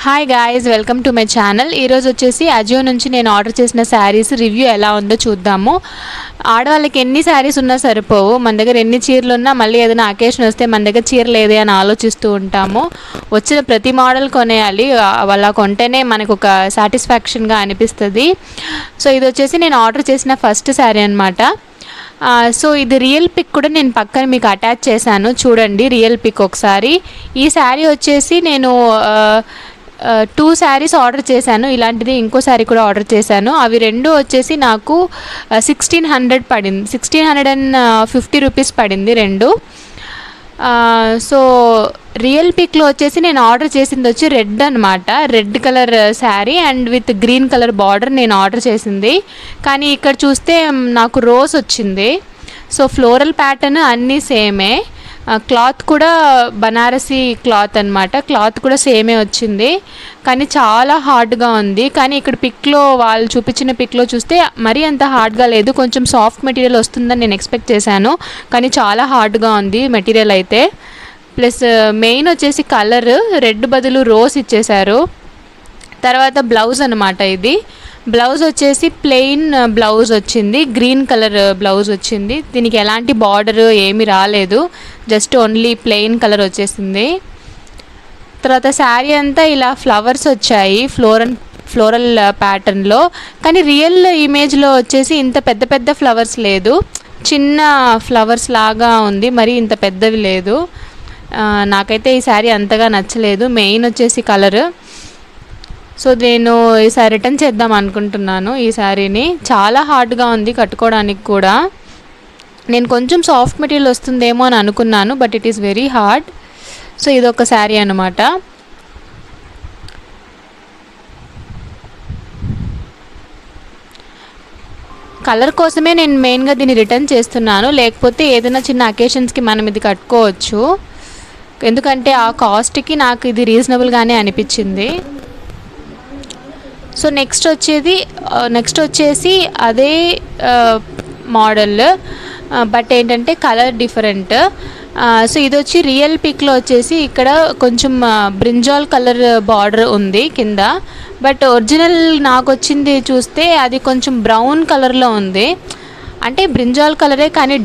Hi guys, welcome to my channel. ఈరోజు వచ్చేసి అజియో నుంచి నేను ఆర్డర్ చేసిన శారీస్ రివ్యూ ఎలా ఉందో చూద్దాము. ఆడవాళ్ళకి ఎన్ని శారీస్ ఉన్నా సరిపోవు. మన దగ్గర ఎన్ని చీరలు ఉన్నా మళ్ళీ ఏదైనా అకేషన్ వస్తే మన దగ్గర చీర లేదే అని ఆలోచిస్తూ ఉంటాము. వచ్చిన ప్రతి మోడల్ కొనేయాలి, అలా కొంటేనే మనకు ఒక సాటిస్ఫాక్షన్గా అనిపిస్తుంది. సో ఇది వచ్చేసి నేను ఆర్డర్ చేసిన ఫస్ట్ శారీ అనమాట. సో ఇది రియల్ పిక్ కూడా నేను పక్కన మీకు అటాచ్ చేశాను, చూడండి రియల్ పిక్ ఒకసారి. ఈ శారీ వచ్చేసి నేను 2 శారీస్ ఆర్డర్ చేశాను, ఇలాంటిది ఇంకో శారీ కూడా ఆర్డర్ చేశాను. అవి రెండు వచ్చేసి నాకు 1600 పడింది, 1650 రూపీస్ పడింది రెండు. సో రియల్ పిక్లో వచ్చేసి నేను ఆర్డర్ చేసింది వచ్చి రెడ్ అనమాట, red colour sari and with green colour border నేను ఆర్డర్ చేసింది. కానీ ఇక్కడ చూస్తే నాకు రోజ్ వచ్చింది. సో ఫ్లోరల్ ప్యాటర్న్ అన్నీ సేమే, క్లాత్ కూడా బనారసీ క్లాత్ అనమాట, క్లాత్ కూడా సేమే వచ్చింది. కానీ చాలా హార్డ్గా ఉంది. కానీ ఇక్కడ పిక్లో వాళ్ళు చూపించిన పిక్లో చూస్తే మరీ అంత హార్డ్గా లేదు, కొంచెం సాఫ్ట్ మెటీరియల్ వస్తుందని నేను ఎక్స్పెక్ట్ చేశాను. కానీ చాలా హార్డ్గా ఉంది మెటీరియల్ అయితే. ప్లస్ మెయిన్ వచ్చేసి కలర్ రెడ్ బదులు రోజ్ ఇచ్చేశారు. తర్వాత బ్లౌజ్ అనమాట, ఇది బ్లౌజ్ వచ్చేసి ప్లెయిన్ బ్లౌజ్ వచ్చింది, గ్రీన్ కలర్ బ్లౌజ్ వచ్చింది. దీనికి ఎలాంటి బార్డర్ ఏమీ రాలేదు, జస్ట్ ఓన్లీ ప్లెయిన్ కలర్ వచ్చేసింది. తర్వాత శారీ అంతా ఇలా ఫ్లవర్స్ వచ్చాయి ఫ్లోరల్ ప్యాటర్న్లో. కానీ రియల్ ఇమేజ్లో వచ్చేసి ఇంత పెద్ద పెద్ద ఫ్లవర్స్ లేదు, చిన్న ఫ్లవర్స్ లాగా ఉంది, మరి ఇంత పెద్దవి లేదు. నాకైతే ఈ శారీ అంతగా నచ్చలేదు, మెయిన్ వచ్చేసి కలర్. సో నేను ఈసారి రిటర్న్ చేద్దాం అనుకుంటున్నాను ఈ శారీని. చాలా హార్డ్గా ఉంది కట్టుకోవడానికి కూడా. నేను కొంచెం సాఫ్ట్ మెటీరియల్ వస్తుందేమో అని అనుకున్నాను, but it is very hard. So ఇదొక శారీ అనమాట. కలర్ కోసమే నేను మెయిన్గా దీన్ని రిటర్న్ చేస్తున్నాను, లేకపోతే ఏదైనా చిన్న అకేషన్స్కి మనం ఇది కట్టుకోవచ్చు. ఎందుకంటే ఆ కాస్ట్కి నాకు ఇది రీజనబుల్గానే అనిపించింది. సో నెక్స్ట్ వచ్చేసి అదే మోడల్, బట్ ఏంటంటే కలర్ డిఫరెంట్. సో ఇది వచ్చి రియల్ పిక్లో వచ్చేసి ఇక్కడ కొంచెం బ్రింజాల్ కలర్ బార్డర్ ఉంది కింద, బట్ ఒరిజినల్ నాకు వచ్చింది చూస్తే అది కొంచెం బ్రౌన్ కలర్లో ఉంది. అంటే బ్రింజాల్ కలరే కానీ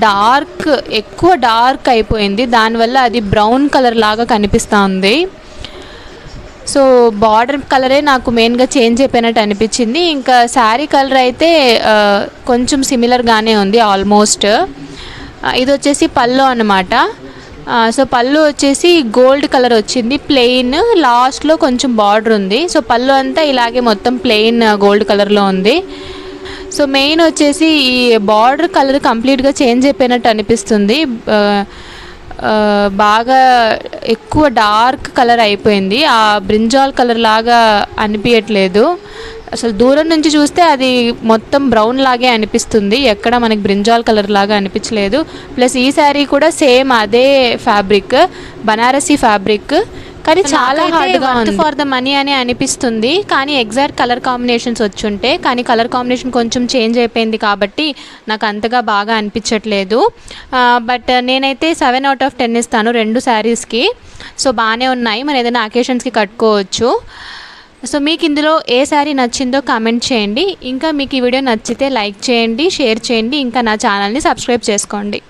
ఎక్కువ డార్క్ అయిపోయింది, దానివల్ల అది బ్రౌన్ కలర్ లాగా కనిపిస్తూ ఉంది. సో బార్డర్ కలరే నాకు మెయిన్గా చేంజ్ అయిపోయినట్టు అనిపించింది. ఇంకా శారీ కలర్ అయితే కొంచెం సిమిలర్గానే ఉంది ఆల్మోస్ట్. ఇది వచ్చేసి పళ్ళు అనమాట. సో పళ్ళు వచ్చేసి గోల్డ్ కలర్ వచ్చింది, ప్లెయిన్, లాస్ట్లో కొంచెం బార్డర్ ఉంది. సో పళ్ళు అంతా ఇలాగే మొత్తం ప్లెయిన్ గోల్డ్ కలర్లో ఉంది. సో మెయిన్ వచ్చేసి ఈ బార్డర్ కలర్ కంప్లీట్గా చేంజ్ అయిపోయినట్టు అనిపిస్తుంది, బాగా ఎక్కువ డార్క్ కలర్ అయిపోయింది, ఆ బ్రింజాల్ కలర్ లాగా అనిపించట్లేదు. అసలు దూరం నుంచి చూస్తే అది మొత్తం బ్రౌన్ లాగే అనిపిస్తుంది, ఎక్కడ మనకి బ్రింజాల్ కలర్ లాగా అనిపించలేదు. ప్లస్ ఈ శారీ కూడా సేమ్ అదే ఫ్యాబ్రిక్, బనారసీ ఫ్యాబ్రిక్, కానీ చాలా హార్డ్గా ఉంది. ఫర్ ద మనీ అని అనిపిస్తుంది, కానీ ఎగ్జాక్ట్ కలర్ కాంబినేషన్స్ వచ్చుంటే, కానీ కలర్ కాంబినేషన్ కొంచెం చేంజ్ అయిపోయింది కాబట్టి నాకు అంతగా బాగా అనిపించట్లేదు. బట్ నేనైతే 7 out of 10 ఇస్తాను రెండు శారీస్కి. సో బాగానే ఉన్నాయి, మనం ఏదైనా అకేషన్స్కి కట్టుకోవచ్చు. సో మీకు ఇందులో ఏ శారీ నచ్చిందో కామెంట్ చేయండి. ఇంకా మీకు ఈ వీడియో నచ్చితే లైక్ చేయండి, షేర్ చేయండి, ఇంకా నా ఛానల్ని సబ్స్క్రైబ్ చేసుకోండి.